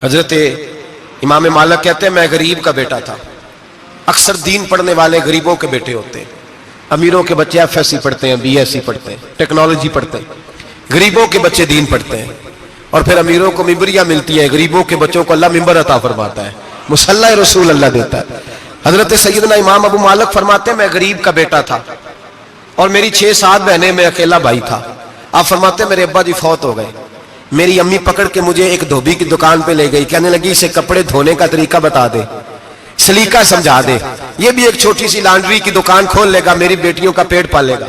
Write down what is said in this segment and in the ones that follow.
حضرت امام مالک کہتے ہیں میں غریب کا بیٹا تھا. اکثر دین پڑھنے والے غریبوں کے بیٹے ہوتے ہیں. امیروں کے بچے ایف ایس سی پڑھتے ہیں, بی ایس سی پڑھتے ہیں, ٹیکنالوجی پڑھتے ہیں. غریبوں کے بچے دین پڑھتے ہیں اور پھر امیروں کو ممبریاں ملتی ہیں. غریبوں کے بچوں کو اللہ ممبر عطا فرماتا ہے, مصلی رسول اللہ دیتا ہے. حضرت سیدنا امام ابو مالک فرماتے ہیں میں غریب کا بیٹا تھا اور میری 6-7 بہنیں, میں اکیلا بھائی تھا. آپ فرماتے ہیں میرے ابا جی فوت ہو گئے. میری امی پکڑ کے مجھے ایک دھوبی کی دکان پہ لے گئی, کہنے لگی اسے کپڑے دھونے کا طریقہ بتا دے, سلیقہ سمجھا دے, یہ بھی ایک چھوٹی سی لانڈری کی دکان کھول لے گا, میری بیٹیوں کا پیٹ پالے گا.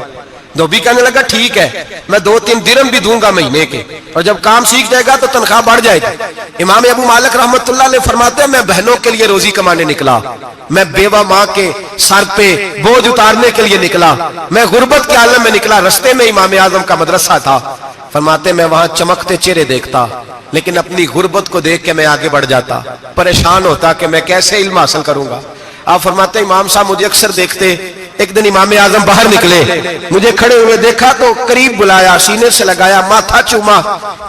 دھوبی کہنے لگا ٹھیک ہے, میں 2-3 درہم بھی دوں گا مہینے کے, اور جب کام سیکھ جائے گا تو تنخواہ بڑھ جائے گی. امام ابو مالک رحمت اللہ علیہ فرماتے ہیں میں بہنوں کے لیے روزی کمانے نکلا, میں بیوہ ماں کے سر پہ بوجھ اتارنے کے لیے نکلا, میں غربت کے عالم میں نکلا. رستے میں امام اعظم کا مدرسہ تھا. فرماتے میں وہاں چمکتے چہرے دیکھتا, لیکن اپنی غربت کو دیکھ کے میں آگے بڑھ جاتا, پریشان ہوتا کہ میں کیسے علم حاصل کروں گا. آپ فرماتے امام صاحب مجھے اکثر دیکھتے. ایک دن امام اعظم باہر نکلے, مجھے کھڑے ہوئے دیکھا تو قریب بلایا, سینے سے لگایا, ماتھا چوما.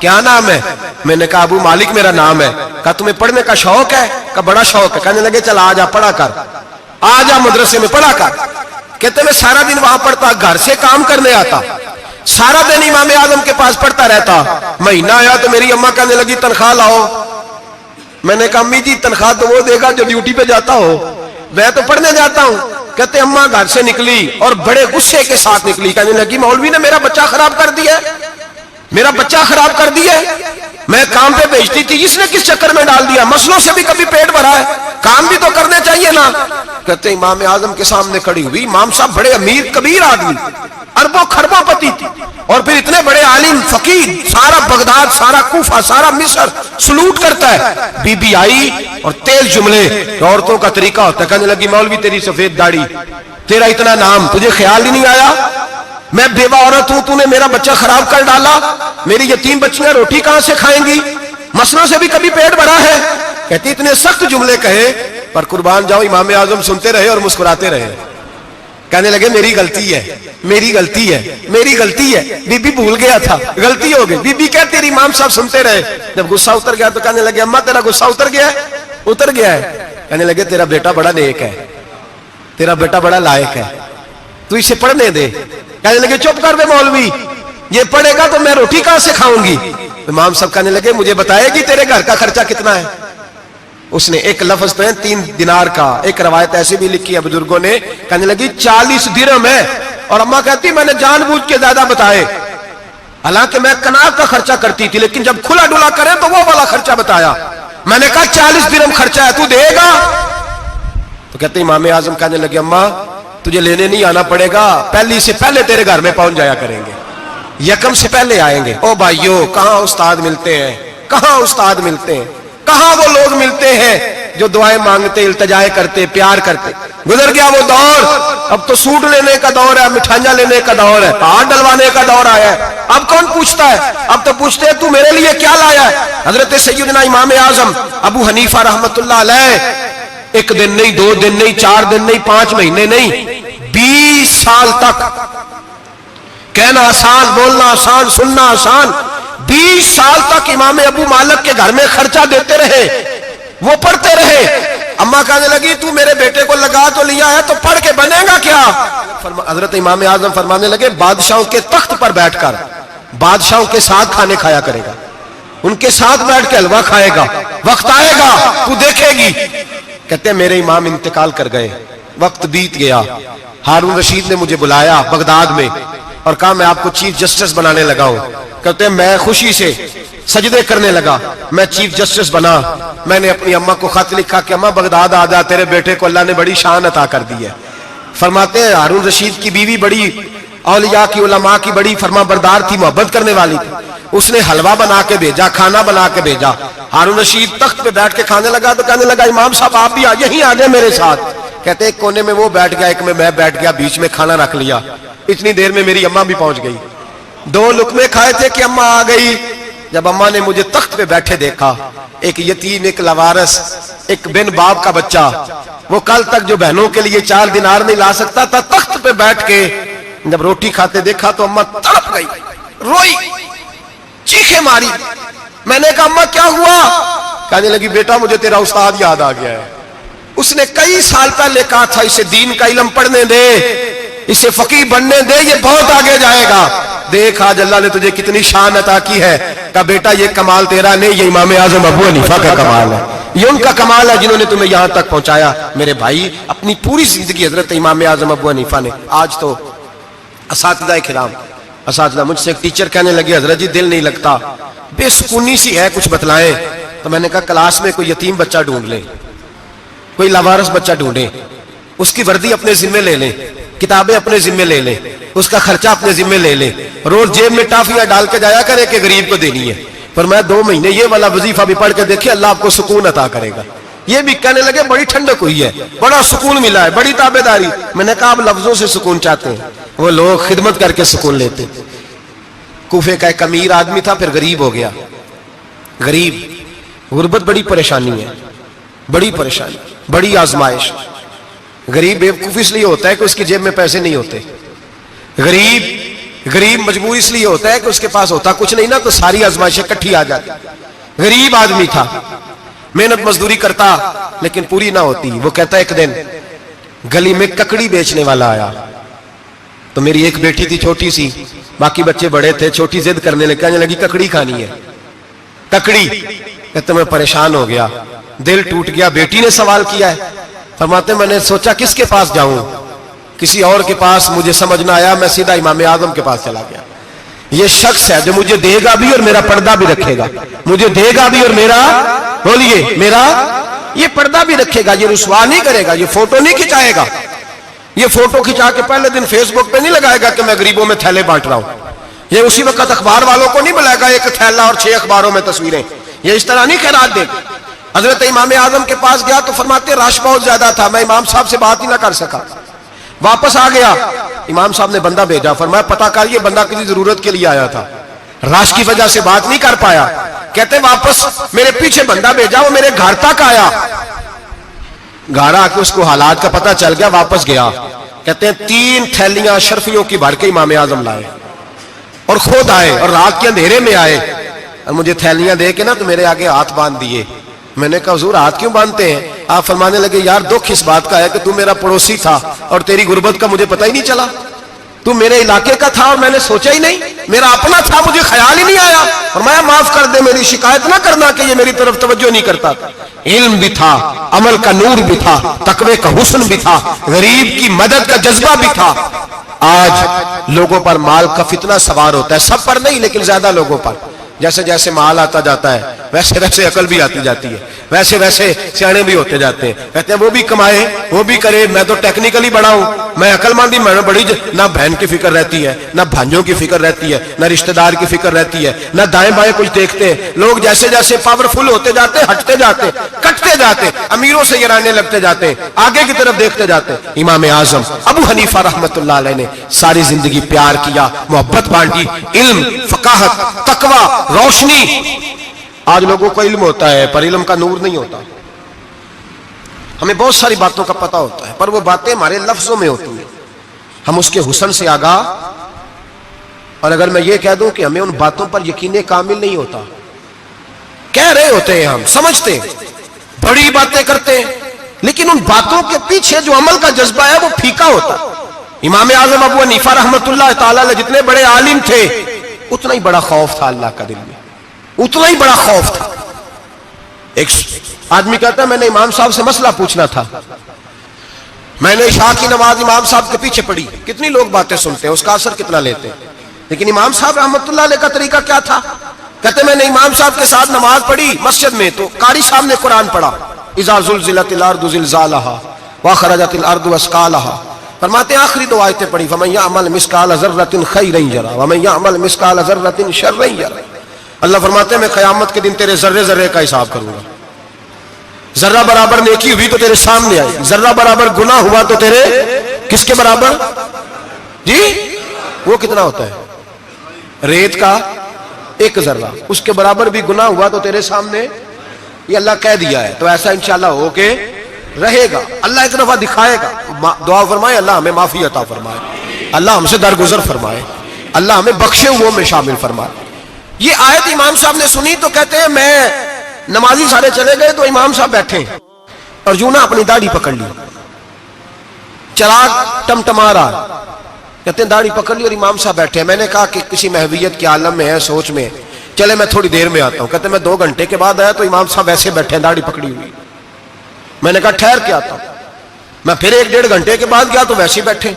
کیا نام ہے؟ میں نے کہا ابو مالک میرا نام ہے. کہا تمہیں پڑھنے کا شوق ہے؟ کہا بڑا شوق ہے. کہنے لگے چل آ جا پڑھا کر, آ جا مدرسے میں پڑھا کر. کہتے میں سارا دن وہاں پڑھتا, گھر سے کام کرنے آتا, سارا دن امام اعظم کے پاس پڑھتا رہتا. مہینہ آیا تو میری اماں کہنے لگی تنخواہ لاؤ. میں نے کہا امی جی تنخواہ تو وہ دے گا جو ڈیوٹی پہ جاتا ہو, میں تو پڑھنے جاتا ہوں. کہتے اماں گھر سے نکلی اور بڑے غصے کے ساتھ نکلی, کہنے لگی مولوی نے میرا بچہ خراب کر دیا, میرا بچہ خراب کر دیا. میں کام پہ بھیجتی تھی, اس نے کس چکر میں ڈال دیا, مسلوں سے بھی کبھی پیٹ بھرا ہے, کام بھی تو کرنے چاہیے نا. کہتے امام اعظم کے سامنے کھڑی ہوئی. امام صاحب بڑے امیر کبیر آدمی, اربوں خربوں پتی تھی, اور پھر اتنے بڑے عالم فقیر, سارا بغداد, سارا کوفہ, سارا مصر سلوٹ کرتا ہے. بی بی آئی اور تیز جملے, عورتوں کا طریقہ ہوتا ہے. کہنے لگی مولوی تیری سفید داڑھی, تیرا اتنا نام, تجھے خیال ہی نہیں آیا میں بیوہ عورت ہوں, تو نے میرا بچہ خراب کر ڈالا, میری یتیم بچیاں روٹی کہاں سے کھائیں گی, مسلوں سے بھی کبھی پیٹ بھرا ہے. کہتی اتنے سخت جملے کہے, پر قربان جاؤ امام اعظم سنتے رہے اور مسکراتے رہے. کہنے لگے میری غلطی ہے, میری غلطی ہے, میری غلطی ہے, بی بی بھول گیا تھا, غلطی ہو گئی. بی بی کہتے تیری امام صاحب سنتے رہے. جب غصہ اتر گیا تو کہنے لگے اماں تیرا غصہ اتر گیا ہے؟ اتر گیا ہے. کہنے لگے تیرا بیٹا بڑا نیک ہے, تیرا بیٹا بڑا لائق ہے, تو اسے پڑھنے دے. کہنے لگے چپ کر دے مولوی, یہ پڑھے گا تو میں روٹی کہاں سے کھاؤں گی. امام صاحب کہنے لگے مجھے بتائے گی تیرے گھر کا خرچہ کتنا ہے. اس نے ایک لفظ تو ہے 3 دینار کا, ایک روایت ایسی بھی لکھی ہے بزرگوں نے, کہنے لگی 40 درہم ہے. اور اماں کہتی میں نے جان بوجھ کے زیادہ بتائے, حالانکہ میں کناب کا خرچہ کرتی تھی, لیکن جب کھلا ڈلا کرے تو وہ والا خرچہ بتایا. میں نے کہا 40 درہم خرچہ ہے, تو دے گا؟ تو کہتے امام اعظم کہنے لگے اماں تجھے لینے نہیں آنا پڑے گا, پہلی سے پہلے تیرے گھر میں پہنچ جایا کریں گے, یکم سے پہلے آئیں گے. او بھائیو کہاں استاد ملتے ہیں, کہاں استاد ملتے ہیں, کہاں وہ لوگ ملتے ہیں جو دعائیں مانگتے, التجائے کرتے, پیار کرتے. گزر گیا وہ دور, اب تو سوٹ لینے کا دور ہے, مٹھائیاں لینے کا دور ہے, ہاتھ ڈلوانے کا دور آیا ہے. اب کون پوچھتا ہے, اب تو پوچھتے ہیں تو میرے لیے کیا لایا ہے. حضرت سیدنا امام اعظم ابو حنیفہ رحمت اللہ علیہ 1 دن نہیں, 2 دن نہیں, 4 دن نہیں, 5 مہینے نہیں, 20 سال تک, کہنا آسان, بولنا آسان, سننا آسان, 20 سال تک امام ابو مالک کے گھر میں خرچہ دیتے رہے, وہ پڑھتے رہے. اماں کہنے لگی تو میرے بیٹے کو لگا تو لیا ہے, تو پڑھ کے بنے گا کیا. حضرت امام اعظم فرمانے لگے بادشاہوں کے تخت پر بیٹھ کر بادشاہوں کے ساتھ کھانے کھایا کرے گا, ان کے ساتھ بیٹھ کے حلوہ کھائے گا, وقت آئے گا تو دیکھے گی. کہتے ہیں میرے امام انتقال کر گئے, وقت بیت گیا. ہارون رشید نے مجھے بلایا بغداد میں اور کہا میں آپ کو چیف جسٹس بنانے لگا ہوں. کہتے ہیں میں خوشی سے سجدے کرنے لگا, میں چیف جسٹس بنا. میں نے اپنی اماں کو خط لکھا کہ اماں بغداد آ جا, تیرے بیٹے کو اللہ نے بڑی شان عطا کر دی ہے. فرماتے ہیں ہارون رشید کی بیوی بڑی اولیاء کی, علماء کی بڑی فرما بردار تھی, محبت کرنے والی تھی. اس نے حلوہ بنا کے بھیجا, کھانا بنا کے بھیجا. ہارون رشید تخت پہ بیٹھ کے کھانے لگا تو کہنے لگا امام صاحب آپ بھی یہیں آ جائیں میرے ساتھ. کہتے ایک کونے میں وہ بیٹھ گیا, ایک میں بیٹھ گیا, بیچ میں کھانا رکھ لیا. اتنی دیر میں میری اماں بھی پہنچ گئی. 2 لقمے کھائے تھے کہ اماں آ گئی. جب اماں نے مجھے تخت پہ بیٹھے دیکھا, ایک یتیم, ایک لاوارث, ایک بن باپ کا بچہ, وہ کل تک جو بہنوں کے لیے 4 دینار نہیں لا سکتا تھا, تخت پہ بیٹھ کے جب روٹی کھاتے دیکھا تو اماں تڑپ گئی, روئی, چیخیں ماری. میں نے کہا اماں کیا ہوا؟ کہنے لگی بیٹا مجھے تیرا استاد یاد آ گیا ہے، اس نے کئی سال پہلے کہا تھا اسے دین کا علم پڑھنے دے، اسے فقیہ بننے دے، یہ بہت آگے جائے گا۔ دیکھ آج اللہ نے تجھے کتنی شان عطا کی ہے۔ کہا بیٹا یہ کمال تیرا نہیں، یہ امام اعظم ابو حنیفہ کا کمال ہے، یہ ان کا کمال ہے جنہوں نے تمہیں یہاں تک پہنچایا۔ میرے بھائی اپنی پوری زندگی حضرت امام اعظم ابو حنیفہ نے، آج تو اساتذہ کرام، اساتذہ مجھ سے ایک ٹیچر کہنے لگے حضرت جی دل نہیں لگتا، بے سکونی سی ہے، کچھ بتلائیں۔ تو میں نے کہا کلاس میں کوئی یتیم بچہ ڈھونڈ لیں، کوئی لاوارث بچہ ڈھونڈیں، اس کی وردی اپنے ذمے لے لیں، کتابیں اپنے ذمے لے لیں، اس کا خرچہ اپنے ذمے لے لیں، روز جیب میں ٹافیاں ڈال کے جایا کرے کہ غریب کو دینی ہے۔ پر میں 2 مہینے یہ والا وظیفہ بھی پڑھ کے دیکھے، اللہ آپ کو سکون عطا کرے گا۔ یہ بھی کہنے لگے بڑی ٹھنڈک ہوئی ہے، بڑا سکون ملا ہے، بڑی تابع داری۔ میں نے کہا آپ لفظوں سے سکون چاہتے ہیں، وہ لوگ خدمت کر کے سکون لیتے۔ کوفے کا ایک امیر آدمی تھا، پھر غریب ہو گیا۔ غریب، غربت بڑی پریشانی ہے، بڑی پریشانی، بڑی آزمائش۔ غریب بیوقوف اس لیے ہوتا ہے کہ اس کی جیب میں پیسے نہیں ہوتے۔ غریب مجبور اس لیے ہوتا ہے کہ اس کے پاس ہوتا کچھ نہیں نا، تو ساری آزمائشیں کٹھی آ جاتی۔ غریب آدمی تھا، محنت مزدوری کرتا لیکن پوری نہ ہوتی۔ وہ کہتا ایک دن گلی میں ککڑی بیچنے والا آیا، تو میری ایک بیٹی تھی چھوٹی سی، باقی بچے بڑے تھے، چھوٹی ضد کرنے لگی، کہنے لگی ککڑی کھانی ہے، ککڑی۔ کہتے میں پریشان ہو گیا، دل ٹوٹ گیا، بیٹی نے سوال کیا ہے۔ فرماتے میں نے سوچا کس کے پاس جاؤں، کسی اور کے پاس مجھے سمجھ نہ آیا، میں سیدھا امام اعظم کے پاس چلا گیا۔ یہ شخص ہے جو مجھے دے گا بھی اور میرا پردہ بھی رکھے گا، مجھے دے گا بھی اور میرا، بولیے، میرا یہ پردہ بھی رکھے گا، یہ رسوا نہیں کرے گا، یہ فوٹو نہیں کھچائے گا، یہ فوٹو کھچا کے پہلے دن فیس بک پہ نہیں لگائے گا کہ میں غریبوں میں تھیلے بانٹ رہا ہوں، یہ اسی وقت اخبار والوں کو نہیں بلائے گا ایک تھیلا اور 6 اخباروں میں تصویریں، یہ اس طرح نہیں خیرات دے گا۔ حضرت امام اعظم کے پاس گیا تو فرماتے رش بہت زیادہ تھا، میں امام صاحب سے بات ہی نہ کر سکا، واپس آ گیا۔ امام صاحب نے بندہ بھیجا، فرمایا پتہ کر یہ بندہ کسی ضرورت کے لیے آیا تھا، رش کی وجہ سے بات نہیں کر پایا۔ کہتے واپس میرے پیچھے بندہ بھیجا، وہ میرے گھر تک آیا، گھر آ کے اس کو حالات کا پتہ چل گیا، واپس گیا۔ کہتے ہیں 3 تھیلیاں اشرفیوں کی بھر کے امام اعظم لائے اور خود آئے اور رات کے اندھیرے میں آئے اور مجھے تھیلیاں دے کے نا تو میرے آگے ہاتھ باندھ دیے۔ میں نے کہا حضور ہاتھ کیوں باندھتے ہیں؟ آپ فرمانے لگے یار دکھ اس بات کا ہے کہ تو میرا پڑوسی تھا اور تیری غربت کا مجھے پتہ ہی نہیں چلا، تو میرے علاقے کا تھا اور میں نے سوچا ہی نہیں، میرا اپنا تھا مجھے خیال ہی نہیں آیا۔ فرمایا معاف کر دے، میری شکایت نہ کرنا کہ یہ میری طرف توجہ نہیں کرتا۔ علم بھی تھا، عمل کا نور بھی تھا، تقوی کا حسن بھی تھا، غریب کی مدد کا جذبہ بھی تھا۔ آج لوگوں پر مال کا فتنہ سوار ہوتا ہے، سب پر نہیں لیکن زیادہ لوگوں پر۔ جیسے جیسے مال آتا جاتا ہے ویسے ویسے عقل بھی آتی جاتی ہے، ویسے ویسے سیانے بھی ہوتے جاتے ہیں۔ کہتے ہیں وہ بھی کمائے وہ بھی کرے، میں تو ٹیکنیکلی بڑا ہوں، میں عقل مند ہی، میں بڑی نہ بہن کی فکر رہتی ہے، نہ بھانجوں کی فکر رہتی ہے، نہ رشتہ دار کی فکر رہتی ہے، نہ دائیں بائیں کچھ دیکھتے ہیں۔ لوگ جیسے جیسے پاورفل ہوتے جاتے ہٹتے جاتے، کٹتے جاتے، امیروں سے یرانے لگتے جاتے، آگے کی طرف دیکھتے جاتے۔ امام اعظم ابو حنیفہ رحمت اللہ علیہ نے ساری زندگی پیار کیا، محبت بانٹی، علم، فقاہت، تقوی، روشنی۔ آج لوگوں کو علم ہوتا ہے پر علم کا نور نہیں ہوتا، ہمیں بہت ساری باتوں کا پتہ ہوتا ہے پر وہ باتیں ہمارے لفظوں میں ہوتی ہیں، ہم اس کے حسن سے آگاہ۔ اور اگر میں یہ کہہ دوں کہ ہمیں ان باتوں پر یقین کامل نہیں ہوتا، کہہ رہے ہوتے ہیں، ہم سمجھتے ہیں، بڑی باتیں کرتے ہیں، لیکن ان باتوں کے پیچھے جو عمل کا جذبہ ہے وہ پھیکا ہوتا ہے۔ امام اعظم ابو حنیفہ رحمت اللہ تعالی علیہ جتنے بڑے عالم تھے اتنا ہی بڑا خوف تھا اللہ کا دل میں، اتنا ہی بڑا خوف تھا۔ ایک آدمی کہتا ہے میں نے امام صاحب سے مسئلہ پوچھنا تھا، میں نے عشاء کی نماز امام صاحب کے پیچھے پڑھی، کتنی لوگ باتیں سنتے ہیں، اس کا اثر کتنا لیتے ہیں، لیکن امام صاحب رحمت اللہ علیہ کا طریقہ کیا تھا؟ کہتے میں نے امام صاحب کے ساتھ نماز پڑھی مسجد میں، تو قاری صاحب نے قرآن پڑھا، اذا زلزلت الارض زلزالها واخرجت الارض اثقالها، فرماتے ہیں آخری 2 آیتیں پڑھی، فمن يعمل مثقال ذرة خيرا يره ومن يعمل مثقال ذرة شرا يره۔ اللہ فرماتے ہیں میں قیامت کے دن تیرے ذرے ذرے کا حساب کروں گا، ذرہ برابر نیکی ہوئی تو تیرے سامنے آئی، ذرہ برابر گناہ ہوا تو تیرے کس کے برابر؟ جی وہ کتنا ہوتا ہے؟ ریت کا 1 ذرہ، اس کے برابر بھی گناہ ہوا تو تیرے سامنے، یہ اللہ کہہ دیا ہے، تو ایسا انشاءاللہ ہو کے رہے گا۔ اللہ ایک دفعہ دکھائے گا، دعا فرمائے اللہ ہمیں معافی عطا فرمائے، اللہ ہم سے درگزر فرمائے، اللہ ہمیں بخشے ہوئوں میں شامل فرمائے۔ یہ آیت امام صاحب نے سنی تو کہتے ہیں میں نمازی سارے چلے گئے تو امام صاحب بیٹھے اور یوں نہ اپنی داڑھی پکڑ لی, چراغ ٹمٹما رہا, کہتے ہیں داڑھی پکڑ لی اور امام صاحب بیٹھے. میں نے کہا کہ کسی محویت کے عالم میں ہے, سوچ میں, چلے میں تھوڑی دیر میں آتا ہوں. کہتے ہیں میں 2 گھنٹے کے بعد آیا تو امام صاحب ایسے بیٹھے ہیں داڑھی پکڑی ہوئی. میں نے کہا ٹھہر کے آتا ہوں. میں پھر 1-1.5 گھنٹے کے بعد گیا تو ویسے بیٹھے.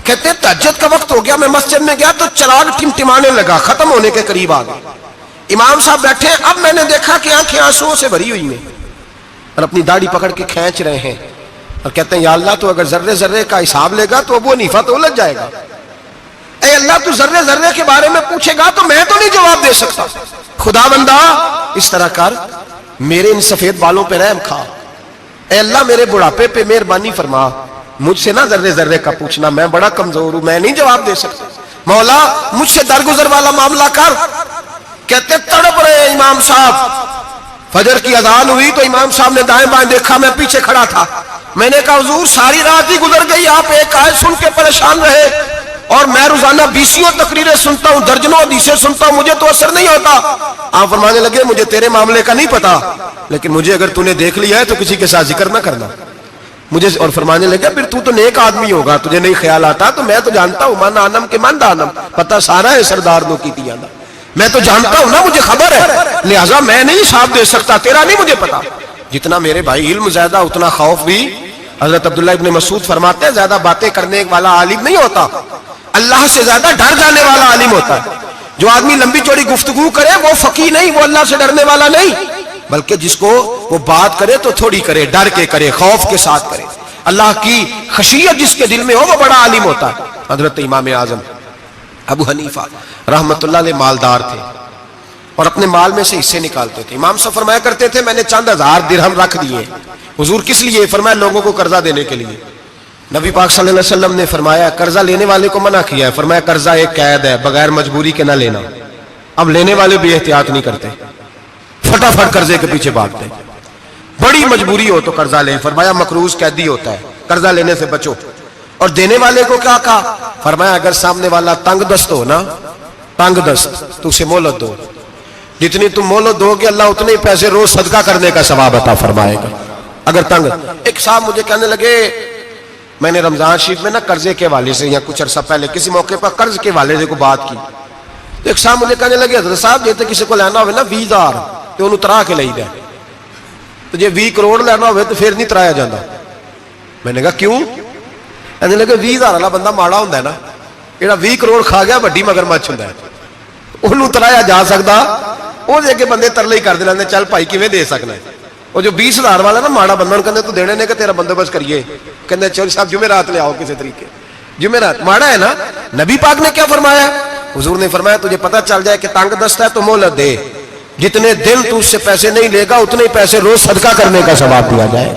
کہتے ہیں تہجد کا وقت ہو گیا, میں مسجد میں گیا تو چراغ ٹمٹمانے لگا, ختم ہونے کے قریب آ گیا. امام صاحب بیٹھے. اب میں نے دیکھا کہ آنکھیں آنسوؤں سے بھری ہوئی ہیں اور اپنی داڑھی پکڑ کے کھینچ رہے ہیں اور کہتے ہیں یا اللہ تو اگر ذرے ذرے کا حساب لے گا تو ابو حنیفہ تو الجھ جائے گا. اے اللہ تو ذرے ذرے کے بارے میں پوچھے گا تو میں تو نہیں جواب دے سکتا. خدا بندہ اس طرح کر, میرے ان سفید بالوں پہ رحم کھا. اے اللہ میرے بڑھاپے پہ مہربانی فرما, مجھ سے نہ ذرے ذرے کا پوچھنا, میں بڑا کمزور ہوں, میں نہیں جواب دے سکتا. مولا مجھ سے درگزر والا معاملہ کر. کہتے تڑپ رہے امام صاحب. فجر کی اذان ہوئی تو امام صاحب نے دائیں بائیں دیکھا, میں پیچھے کھڑا تھا. میں نے کہا حضور ساری رات ہی گزر گئی, آپ ایک آیت سن کے پریشان رہے اور میں روزانہ 20 تقریریں سنتا ہوں, درجنوں حدیثیں سنتا ہوں, مجھے تو اثر نہیں ہوتا. آپ فرمانے لگے مجھے تیرے معاملے کا نہیں پتا, لیکن مجھے اگر تو نے دیکھ لیا ہے تو کسی کے ساتھ ذکر نہ کرنا مجھے. اور فرمانے لگے پھر تو نیک آدمی ہوگا, تجھے نہیں خیال آتا. تو میں تو جانتا ہوں من آنم کے من دانم, پتہ سارا ہے سردار نو کی تیانا, میں تو جانتا ہوں نا, مجھے خبر ہے, لہٰذا میں نہیں حساب دے سکتا, تیرا نہیں مجھے پتا. جتنا میرے بھائی علم زیادہ اتنا خوف بھی. حضرت عبداللہ ابن مسعود فرماتے ہیں زیادہ باتیں کرنے والا عالم نہیں ہوتا, اللہ سے زیادہ ڈر جانے والا عالم ہوتا ہے. جو آدمی لمبی چوڑی گفتگو کرے وہ فقیہ نہیں, وہ اللہ سے ڈرنے والا نہیں, بلکہ جس کو وہ بات کرے تو تھوڑی کرے, ڈر کے کرے, خوف کے ساتھ کرے. اللہ کی خشیت جس کے دل میں ہو وہ بڑا عالم ہوتا ہے. حضرت امام اعظم ابو حنیفہ رحمت اللہ علیہ مالدار تھے اور اپنے مال میں سے حصے نکالتے تھے. امام صاحب فرمایا کرتے تھے میں نے چند 1000 درہم رکھ دیے. حضور کس لیے؟ فرمایا لوگوں کو قرضہ دینے کے لیے. نبی پاک صلی اللہ علیہ وسلم نے فرمایا قرضہ لینے والے کو منع کیا ہے, فرمایا قرضہ ایک قید ہے, بغیر مجبوری کے نہ لینا. اب لینے والے بھی احتیاط نہیں کرتے, فٹافٹ قرضے کے پیچھے بھاگتے. بڑی مجبوری ہو تو قرضہ لیں, فرمایا مقروض قیدی ہوتا ہے, قرضہ لینے سے بچو. اور دینے والے کو کیا کہا؟ فرمایا اگر سامنے والا تنگ دست ہو نا, تنگ دست, تو اسے مہلت دو. جتنی تم مہلت دو گے اللہ اتنے ہی پیسے روز صدقہ کرنے کا ثواب عطا فرمائے گا. اگر تنگ. ایک صاحب مجھے کہنے لگے, میں نے رمضان شریف میں نا قرضے کے والے سے یا کچھ عرصہ پہلے کسی موقع پر قرض کے والے سے کو بات کی, تو ایک صاحب مجھے کہنے لگے حضرت صاحب جیتے کسی کو لینا ہوئے نا 20,000 تو انہوں ترا کے لئی دے, تو جے 20 کروڑ لینا ہوئے تو پھر نہیں ترایا جاتا. میں نے کہا کیوں؟ کہنے لگے 20,000 والا بندہ ماڑا ہوتا ہے نا, جہاں 20 کروڑ کھا گیا وڈی مگرمچھ ہوتا ہے, انہوں ترایا جا سکتا, وہ دے کے بندے ترلے ہی کر دے, چل بھائی کیویں دے سکنا ہے. وہ جو 20,000 والا نا ماڑا بندہ کہتے تو دینے نے کہ تیرا بندوبست کریے, کہتے چل صاحب جمعرات لے آؤ کسی طریقے. جمعرات ماڑا ہے نا. نبی پاک نے کیا فرمایا؟ حضور نے فرمایا تجھے پتہ چل جائے کہ تنگ دست ہے تو مہلت دے, جتنے دن تو اس سے پیسے نہیں لے گا اتنے ہی پیسے روز صدقہ کرنے کا ثواب دیا جائے.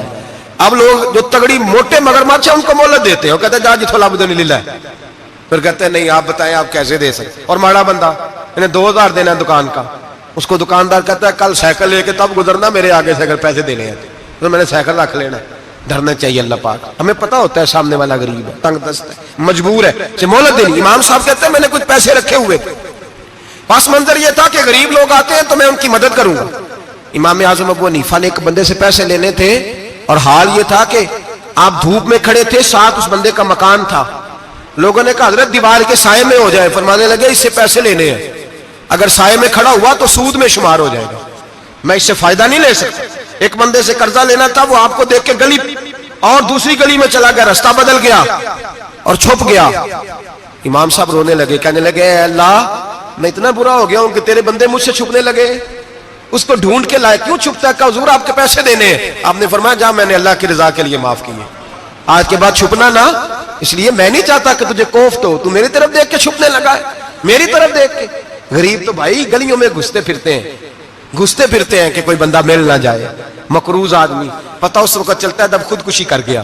اب لوگ جو تگڑی موٹے مگرمچھ ہیں ان کو مہلت دیتے ہیں, وہ کہتے ہیں جا جتھو لب نہیں لے, پھر کہتے ہیں نہیں آپ بتائیں آپ کیسے دے سکتے. اور ماڑا بندہ انہیں 2,000 دینا دکان کا, اس کو دکاندار کہتا ہے کل سائیکل لے کے تب گزرنا, میرے آگے سے اگر پیسے دینے ہیں تو میں نے سائیکل رکھ لینا. ڈرنا چاہیے اللہ پاک, ہمیں پتا ہوتا ہے سامنے والا غریب ہے, تنگ دست ہے, مجبور ہے, اسے مہلت دینی. امام صاحب کہتے ہیں میں نے کچھ پیسے رکھے ہوئے تھے, پس منظر یہ تھا کہ غریب لوگ آتے ہیں تو میں ان کی مدد کروں گا. امام اعظم ابو حنیفہ نے ایک بندے سے پیسے لینے تھے اور حال یہ تھا کہ آپ دھوپ میں کھڑے تھے, ساتھ اس بندے کا مکان تھا. لوگوں نے کہا حضرت دیوار کے سائے میں ہو جائے. فرمانے لگے اس سے پیسے لینے ہیں, اگر سائے میں کھڑا ہوا تو سود میں شمار ہو جائے گا, میں اس سے فائدہ نہیں لے سکتا. ایک بندے سے قرضہ لینا تھا, وہ آپ کو دیکھ کے گلی اور دوسری گلی میں چلا گیا, راستہ بدل گیا اور چھپ گیا. امام صاحب رونے لگے, کہنے لگے اے اللہ میں اتنا برا ہو گیا ہوں کہ تیرے بندے مجھ سے چھپنے لگے. اس کو ڈھونڈ کے لائے, کیوں چھپتا ہے؟ کہا حضور آپ کے پیسے دینے ہیں. آپ نے فرمایا جا, میں نے اللہ کی رضا کے لیے معاف کیے, آج کے بعد چھپنا نہ, اس لیے میں نہیں چاہتا کہ تجھے کوفت ہو, تو میری طرف دیکھ کے چھپنے لگا ہے, میری طرف دیکھ کے. غریب تو بھائی گلیوں میں گھستے پھرتے ہیں کہ کوئی بندہ مل نہ جائے. مقروض آدمی پتہ اس وقت چلتا ہے جب خودکشی کر گیا,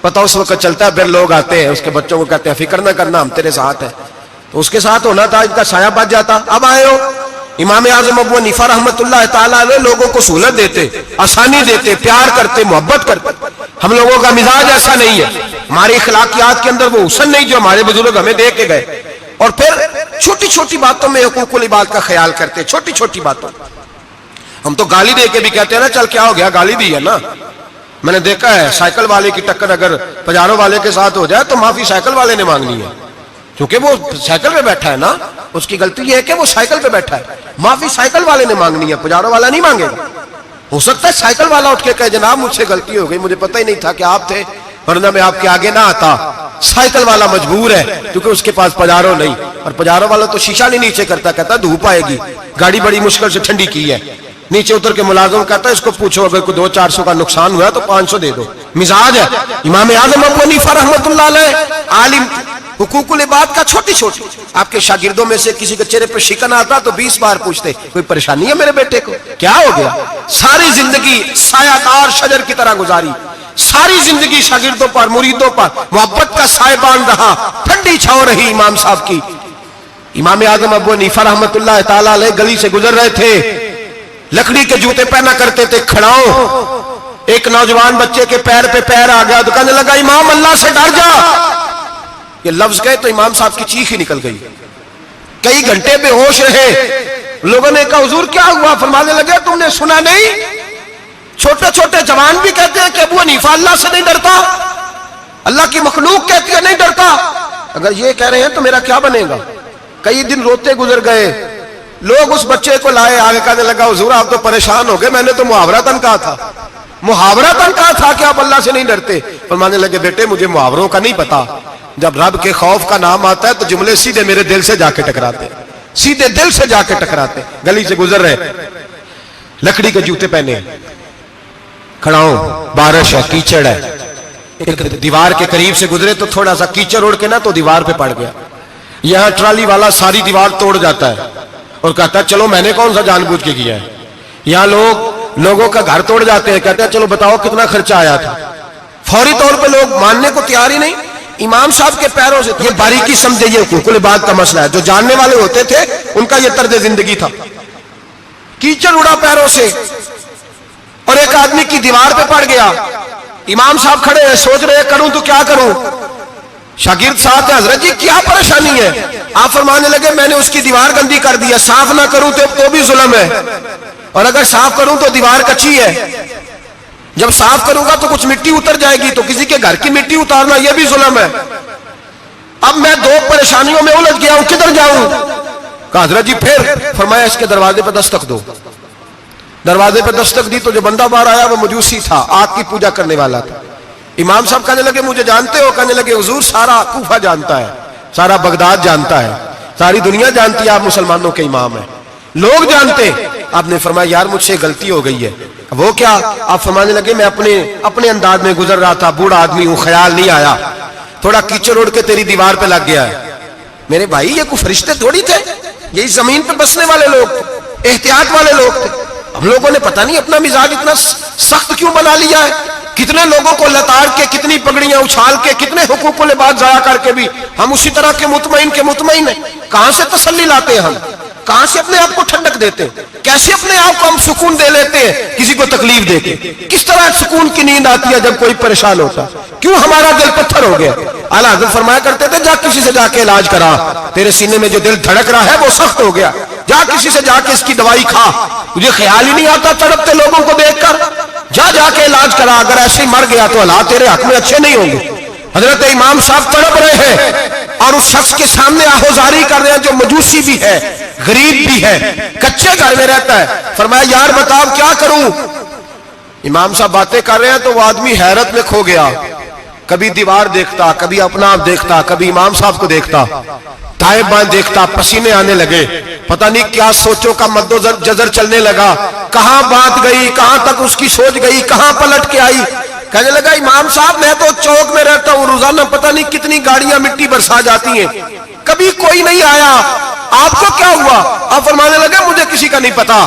پتہ اس وقت چلتا ہے پھر لوگ آتے ہیں اس کے بچوں کو کہتے ہیں فکر نہ کرنا ہم تیرے ساتھ ہیں, تو اس کے ساتھ ہونا تھا, ان کا سایہ بچ جاتا. اب آئے ہو امام اعظم ابو حنیفہ رحمت اللہ تعالیٰ علیہ لوگوں کو سہولت دیتے, آسانی دیتے, پیار کرتے, محبت کرتے. ہم لوگوں کا مزاج ایسا نہیں ہے, ہماری اخلاقیات کے اندر وہ حسن نہیں جو ہمارے بزرگ ہمیں دے کے گئے. اور پھر چھوٹی چھوٹی باتوں میں حقوق العباد کا خیال کرتے, چھوٹی چھوٹی باتوں. ہم تو گالی دے کے بھی کہتے ہیں نا چل کیا ہو گیا, گالی دی ہے نا. میں نے دیکھا ہے سائیکل والے کی ٹکر اگر پجارو والے کے ساتھ ہو جائے تو معافی سائیکل والے نے مانگنی ہے, کیونکہ وہ سائیکل پہ بیٹھا ہے نا, اس کی غلطی یہ ہے کہ وہ سائیکل پہ بیٹھا ہے, معافی سائیکل والے نے مانگنی ہے, پجارو والا نہیں مانگے گا. ہو سکتا ہے سائیکل والا اٹھ کے کہے جناب مجھ سے غلطی ہو گئی, مجھے پتہ ہی نہیں تھا کہ آپ تھے, ورنہ میں آپ کے آگے نہ آتا. سائیکل والا مجبور ہے کیونکہ اس کے پاس پجارو نہیں, اور پجارو والا تو شیشہ نہیں نیچے کرتا, کہتا دھوپ آئے گی, گاڑی بڑی مشکل سے ٹھنڈی کی ہے. نیچے اتر کے ملازم کہتا ہے اس کو پوچھو اگر کوئی 200-400 کا نقصان ہوا تو 500 دے دو. مزاج ہے. امام اعظم ابو حنیفہ رحمۃ اللہ علیہ عالم, حقوق العباد کا چھوٹی چھوٹی, آپ کے شاگردوں میں سے کسی کے چہرے پہ شکن آتا تو 20 بار پوچھتے کوئی پریشانی ہے میرے بیٹے کو, کیا ہو گیا. ساری زندگی سایہ دار شجر کی طرح گزاری, ساری زندگی شاگردوں پر مریدوں پر محبت کا سائبان رہا, ٹھنڈی چھاؤں رہی امام صاحب کی. امام اعظم ابو حنیفہ رحمۃ اللہ تعالی علیہ گلی سے گزر رہے تھے, لکڑی کے جوتے پہنا کرتے تھے, کھڑاؤں. ایک نوجوان بچے کے پیر پہ پیر آ گیا تو کہنے لگا امام اللہ سے ڈر جا. یہ لفظ گئے تو امام صاحب کی چیخ ہی نکل گئی. کئی گھنٹے بے ہوش رہے. لوگوں نے کہا حضور کیا ہوا؟ فرمانے لگے تم نے سنا نہیں, چھوٹے چھوٹے جوان بھی کہتے ہیں کہ ابو حنیفہ اللہ سے نہیں ڈرتا, اللہ کی مخلوق کہتی ہے نہیں ڈرتا. اگر یہ کہہ رہے ہیں تو میرا کیا بنے گا. کئی دن روتے گزر گئے. لوگ اس بچے کو لائے, آگے کہنے لگا حضور آپ تو پریشان ہو گئے, میں نے تو محاورتاً کہا تھا, محاورتاً کہا تھا کہ آپ اللہ سے نہیں ڈرتے. فرمانے لگے بیٹے مجھے محاوروں کا نہیں پتا, جب رب کے خوف کا نام آتا ہے تو جملے سیدھے میرے دل سے جا کے ٹکراتے, سیدھے دل سے جا کے ٹکراتے. گلی سے گزر رہے, لکڑی کے جوتے پہنے, کھڑاؤں, بارش ہے, کیچڑ ہے, ایک دیوار کے قریب سے گزرے تو تھوڑا سا کیچڑ اڑ کے نا تو دیوار پہ پڑ گیا. یہاں ٹرالی والا ساری دیوار توڑ جاتا ہے اور کہتا ہے چلو میں نے کون سا جان بوجھ کے کیا ہے. یہاں لوگوں کا گھر توڑ جاتے ہیں, کہتے ہیں چلو بتاؤ کتنا خرچہ آیا تھا. فوری طور پہ لوگ ماننے کو تیار ہی نہیں. امام صاحب کے پیروں سے, یہ باریکی سمجھے, یہ حقوق العباد کا مسئلہ ہے. جو جاننے والے ہوتے تھے ان کا یہ طرز زندگی تھا. کیچڑ اڑا پیروں سے اور ایک آدمی کی دیوار پہ پڑ گیا. امام صاحب کھڑے ہیں, سوچ رہے کروں تو کیا کروں. شاگرد ساتھ ہے, حضرت جی کیا پریشانی ہے؟ آپ فرمانے لگے میں نے اس کی دیوار گندی کر دی ہے, صاف نہ کروں تو بھی ظلم ہے, اور اگر صاف کروں تو دیوار کچی ہے, جب صاف کروں گا تو کچھ مٹی اتر جائے گی تو کسی کے گھر کی مٹی اتارنا یہ بھی ظلم ہے. اب میں دو پریشانیوں میں الجھ گیا ہوں, کدھر جاؤں؟ کہا حضرت جی پھر. فرمایا اس کے دروازے پہ دستک دو. دروازے پہ دستک دی تو جو بندہ باہر آیا وہ مجوسی تھا, آگ کی پوجا کرنے والا تھا. امام صاحب کہنے لگے مجھے جانتے ہو؟ کہنے لگے حضور سارا کوفہ جانتا ہے, سارا بغداد جانتا ہے, ساری دنیا جانتی ہے آپ مسلمانوں کے امام ہیں, لوگ جانتے. آپ نے فرمایا یار مجھ سے غلطی ہو گئی ہے. وہ کیا؟ آپ فرمانے لگے میں اپنے انداز میں گزر رہا تھا, بوڑھا آدمی ہوں, خیال نہیں آیا, تھوڑا کیچڑ اڑ کے تیری دیوار پہ لگ گیا ہے. میرے بھائی یہ کوئی فرشتے تھوڑی تھے, یہی زمین پہ بسنے والے لوگ تھے, احتیاط والے لوگ تھے. ہم لوگوں نے پتہ نہیں اپنا مزاج اتنا سخت کیوں بنا لیا ہے. کتنے لوگوں کو لتاڑ کے, کتنی پگڑیاں اچھال کے, کتنے حقوق العباد ضائع کر کے بھی ہم اسی طرح کے مطمئن ہیں. کہاں سے تسلی لاتے ہیں ہم, کہاں سے اپنے آپ کو ٹھنڈک دیتے ہیں, کیسے اپنے آپ کو ہم سکون دے لیتے ہیں کسی کو تکلیف دے کے. کس طرح سکون کی نیند آتی ہے جب کوئی پریشان ہوتا, کیوں ہمارا دل پتھر ہو گیا. اعلیٰ حضرت فرمایا کرتے تھے جا کسی سے جا کے علاج کرا, تیرے سینے میں جو دل دھڑک رہا ہے وہ سخت ہو گیا, جا کسی سے جا کے اس کی دوائی کھا, مجھے خیال ہی نہیں آتا تڑپتے لوگوں کو دیکھ کر, جا کے علاج کرا, اگر ایسے ہی مر گیا تو حالات تیرے حق میں اچھے نہیں ہوں گے. حضرت امام صاحب تڑپ رہے ہیں اور اس شخص کے سامنے آہوزاری کر رہے ہیں جو مجوسی بھی ہے, غریب بھی ہے, کچے گھر میں رہتا ہے. فرمایا یار بتاؤ کیا کروں. امام صاحب باتیں کر رہے ہیں تو وہ آدمی حیرت میں کھو گیا, کبھی دیوار دیکھتا, کبھی اپنا آپ دیکھتا, کبھی امام صاحب کو دیکھتا, دائیں بائیں دیکھتا, پسینے آنے لگے, پتہ نہیں کیا سوچوں کا مد و جزر چلنے لگا, کہاں بات گئی, کہاں تک اس کی سوچ گئی, کہاں پلٹ کے آئی. کہنے لگا امام صاحب میں تو چوک میں رہتا ہوں, روزانہ پتہ نہیں کتنی گاڑیاں مٹی برسا جاتی ہیں, کبھی کوئی نہیں آیا, آپ کو کیا ہوا؟ آپ فرمانے لگے مجھے کسی کا نہیں پتا,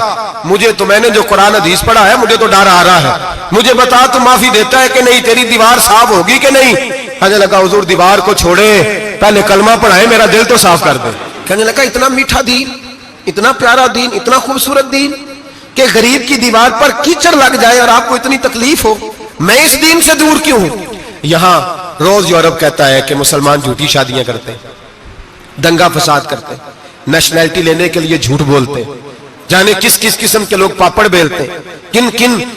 مجھے تو میں نے جو قرآن حدیث پڑھا ہے مجھے تو ڈر آ رہا ہے, مجھے بتا تو معافی دیتا ہے کہ نہیں, تیری دیوار صاف ہوگی کہ نہیں. کہنے لگا حضور دیوار کو چھوڑے, پہلے کلمہ پڑھائے, میرا دل تو صاف کر دے. کہنے لگا اتنا میٹھا دین, اتنا پیارا دین, اتنا خوبصورت دین کہ غریب کی دیوار پر کیچڑ لگ جائے اور آپ کو اتنی تکلیف ہو, میں اس دین سے دور کیوں ہوں. یہاں روز یورپ کہتا ہے کہ مسلمان جھوٹی شادیاں کرتے, دنگا فساد کرتے, نیشنلٹی لینے کے لیے جھوٹ بولتے, جانے کس کس قسم کے لوگ پاپڑ بیلتے ہیں،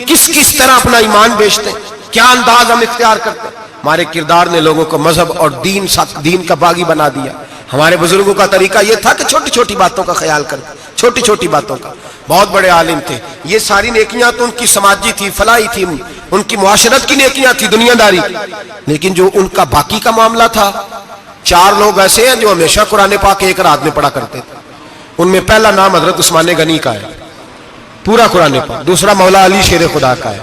کس کس طرح اپنا ایمان بیچتے ہیں، کیا انداز ہم اختیار کرتے ہیں۔ ہمارے کردار نے لوگوں کو مذہب اور دین کا باغی بنا دیا۔ ہمارے بزرگوں کا طریقہ یہ تھا کہ چھوٹی چھوٹی باتوں کا خیال کرتے، چھوٹی چھوٹی باتوں کا۔ بہت بڑے عالم تھے، یہ ساری نیکیاں تو ان کی سماجی تھی، فلاحی تھی، ان کی معاشرت کی نیکیاں تھی، دنیا داری، لیکن جو ان کا باقی کا معاملہ تھا، 4 لوگ ایسے ہیں جو ہمیشہ قرآن پاک ایک رات میں پڑھا کرتے تھے۔ ان میں پہلا نام حضرت عثمان غنی کا ہے، پورا قرآن پاک، دوسرا مولا علی شیر خدا کا ہے،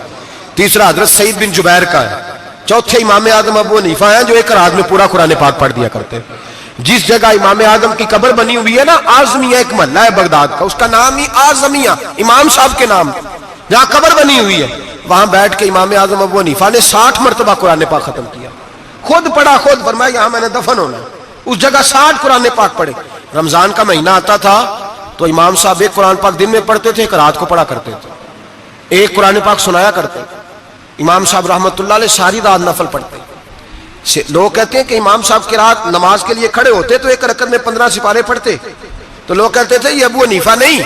تیسرا حضرت سعید بن جبیر کا ہے، چوتھے امام اعظم ابو حنیفہ ہیں جو ایک رات میں پورا قرآن پاک پڑھ دیا کرتے ہیں۔ جس جگہ امام اعظم کی قبر بنی ہوئی ہے نا، اعظمیہ ایک محلہ ہے بغداد کا، اس کا نام ہی اعظمیہ، امام صاحب کے نام، جہاں قبر بنی ہوئی ہے وہاں بیٹھ کے امام اعظم ابو حنیفہ نے 60 مرتبہ قرآن پاک ختم کیا، خود پڑھا، خود فرمایا یہاں میں نے دفن ہونا ہے، اس جگہ 60 قرآن پاک پڑھے۔ رمضان کا مہینہ آتا تھا تو امام صاحب ایک قرآن پاک دن میں پڑھتے تھے، ایک رات کو پڑھا کرتے تھے، ایک قرآن پاک سنایا کرتے تھے۔ امام صاحب رحمۃ اللہ علیہ ساری رات نفل پڑھتے۔ لوگ کہتے ہیں کہ امام صاحب کی رات نماز کے لیے کھڑے ہوتے تو ایک رکعت میں 15 سپارے پڑھتے، تو لوگ کہتے تھے یہ ابو حنیفہ نہیں،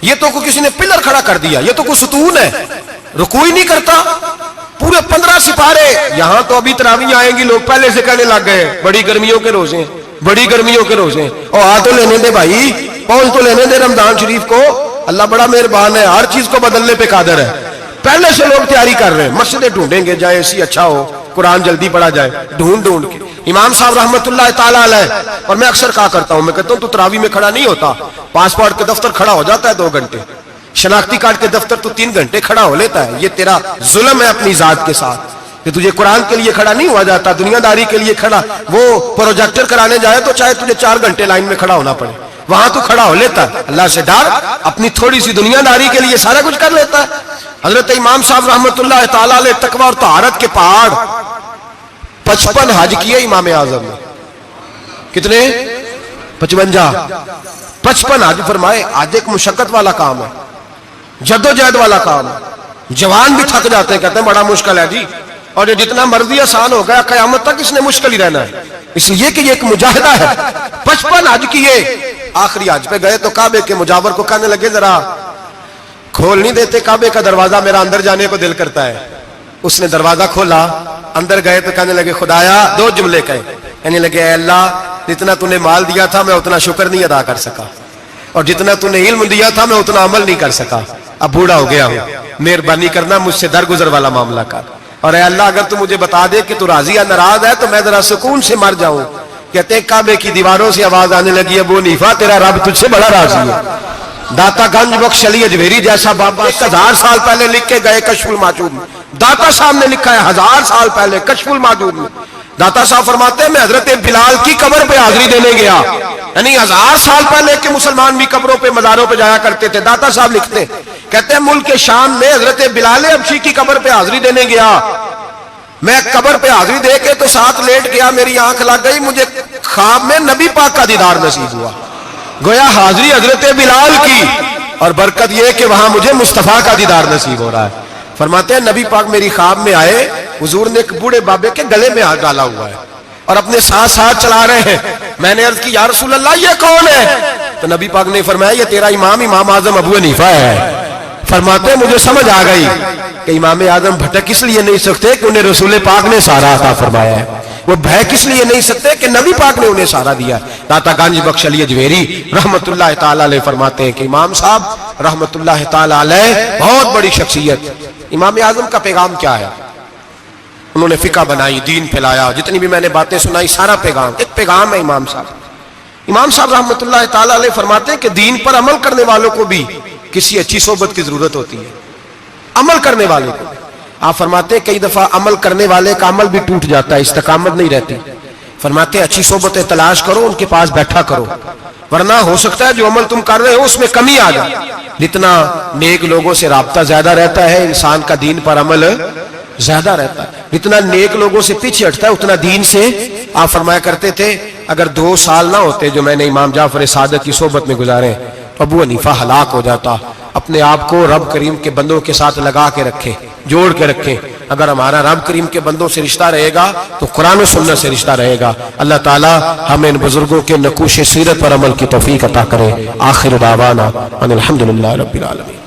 یہ تو کسی نے پلر کھڑا کر دیا، یہ تو کوئی ستون ہے، رکوع ہی نہیں کرتا، پورے 15 سپارے۔ یہاں تو ابھی تراویح آئیں گی، لوگ پہلے سے کہنے لگ گئے بڑی گرمیوں کے روزے، بڑی گرمیوں کے روزے، اور آ تو لینے دے بھائی، پہنچ تو لینے دے رمضان شریف کو، اللہ بڑا مہربان ہے، ہر چیز کو بدلنے پہ قادر ہے۔ پہلے سے لوگ تیاری کر رہے ہیں، مسجدیں ڈھونڈیں گے جائے اسی اچھا ہو، قرآن جلدی پڑھا جائے، ڈھونڈ کے۔ امام صاحب رحمۃ اللہ تعالیٰ علیہ، اور میں اکثر کہا کرتا ہوں، میں کہتا ہوں تو تراویح میں کھڑا نہیں ہوتا، پاسپورٹ کے دفتر کھڑا ہو جاتا ہے 2 گھنٹے، شناختی کارڈ کے دفتر تو 3 گھنٹے کھڑا ہو لیتا ہے، یہ تیرا ظلم ہے اپنی ذات کے ساتھ کہ تجھے قرآن کے لیے کھڑا نہیں ہوا جاتا، دنیا داری کے لیے کھڑا، وہ پروجیکٹر کرانے جائے تو چاہے تجھے 4 گھنٹے لائن میں کھڑا ہونا پڑے، وہاں تو کھڑا ہو لیتا ہے۔ اللہ سے ڈر، اپنی تھوڑی سی دنیا داری کے لیے سارا کچھ کر لیتا ہے۔ حضرت امام صاحب رحمۃ اللہ تعالیٰ علیہ تقویٰ اور طہارت کے پہاڑ 55 حج کیے امام اعظم نے، کتنے؟ 55 حج فرمائے۔ حج ایک مشقت والا کام ہے، جدوجہد والا کام ہے، جوان بھی تھک جاتے ہیں، کہتے ہیں بڑا مشکل ہے جی، اور یہ جتنا مرضی آسان ہو گیا قیامت تک اس نے مشکل ہی رہنا ہے، اس لیے کہ یہ ایک مجاہدہ ہے۔ 55 حج کیے، آخری حج پہ گئے تو کعبے کے مجاور کو کہنے لگے ذرا کھول نہیں دیتے کعبے کا دروازہ، میرا اندر جانے کو دل کرتا ہے۔ اس نے دروازہ کھولا، اندر گئے تو کہنے لگے خدایا، 2 جملے کہے، کہنے لگے اے اللہ جتنا تو نے مال دیا تھا میں اتنا شکر نہیں ادا کر سکا، اور جتنا تو نے علم دیا تھا میں اتنا عمل نہیں کر سکا، اب بوڑھا ہو گیا ہوں، مہربانی کرنا مجھ سے درگزر والا معاملہ کر، اور اے اللہ اگر تو مجھے بتا دے کہ تو راضی یا ناراض ہے تو میں ذرا سکون سے مر جاؤں۔ کہتے ہیں کعبے کی دیواروں سے آواز آنے لگی ابو حنیفہ تیرا رب تجھ سے بڑا راضی ہے۔ داتا گنج بخش علی اجمیری جیسا بابا 1000 سال پہلے لکھ کے گئے کشف الماجود میں، داتا صاحب نے لکھا ہے 1000 سال پہلے کشف الماجود میں، داتا صاحب فرماتے ہیں میں حضرت بلال کی قبر پہ حاضری دینے گیا، یعنی 1000 سال پہلے کے مسلمان بھی قبروں پہ مزاروں پہ جایا کرتے تھے۔ داتا صاحب لکھتے ہیں، کہتے ہیں ملک شام میں حضرت بلال حبشی کی قبر پہ حاضری دینے گیا، میں قبر پہ حاضری دے کے تو ساتھ لیٹ گیا، میری آنکھ لگ گئی، مجھے خواب میں نبی پاک کا دیدار نصیب ہوا، گویا حاضری حضرت بلال کی، اور برکت یہ کہ وہاں مجھے مصطفیٰ کا دیدار نصیب ہو رہا ہے۔ فرماتے ہیں نبی پاک میری خواب میں آئے، حضور نے ایک بوڑھے بابے کے گلے میں ہاتھ ڈالا ہوا ہے اور اپنے ساتھ چلا رہے ہیں۔ میں نے عرض کی یا رسول اللہ یہ کون ہے؟ تو نبی پاک نے فرمایا یہ تیرا امام اعظم ابو حنیفہ ہے۔ فرماتے ہیں مجھے سمجھ آ گئی کہ امام اعظم بھٹک اس لیے نہیں سکتے کہ انہیں رسول پاک نے سارا عطا فرمایا ہے، وہ بہک اس لیے نہیں سکتے کہ نبی پاک نے انہیں سارا دیا۔ داتا گنج بخش علی اجمیری رحمت اللہ تعالی علیہ فرماتے ہیں کہ امام صاحب رحمت اللہ تعالی علیہ بہت بڑی شخصیت۔ امام اعظم کا پیغام کیا ہے؟ انہوں نے فقہ بنائی، دین پھیلایا، جتنی بھی میں نے باتیں سنائی سارا پیغام، ایک پیغام ہے امام صاحب۔ امام صاحب رحمت اللہ تعالی علیہ فرماتے ہیں کہ دین پر عمل کرنے والوں کو بھی کسی اچھی صحبت کی ضرورت ہوتی ہے، عمل کرنے والے کو۔ آپ فرماتے ہیں کئی دفعہ عمل کرنے والے کا عمل بھی ٹوٹ جاتا ہے، استقامت نہیں رہتی۔ فرماتے ہیں اچھی صحبتیں تلاش کرو، ان کے پاس بیٹھا کرو، ورنہ ہو سکتا ہے جو عمل تم کر رہے ہو اس میں کمی آ جائے۔ جتنا نیک لوگوں سے رابطہ زیادہ رہتا ہے انسان کا دین پر عمل زیادہ رہتا ہے، جتنا نیک لوگوں سے پیچھے ہٹتا ہے اتنا دین سے۔ آپ فرمایا کرتے تھے اگر 2 سال نہ ہوتے جو میں نے امام جعفر صادق کی صحبت میں گزارے ابو حنیفہ ہلاک ہو جاتا۔ اپنے آپ کو رب کریم کے بندوں کے ساتھ لگا کے رکھے، جوڑ کے رکھے، اگر ہمارا رب کریم کے بندوں سے رشتہ رہے گا تو قرآن و سنت سے رشتہ رہے گا. اللہ تعالی ہمیں ان بزرگوں کے نقوش سیرت پر عمل کی توفیق عطا کرے. آخر دعوانا ان الحمدللہ رب العالمین.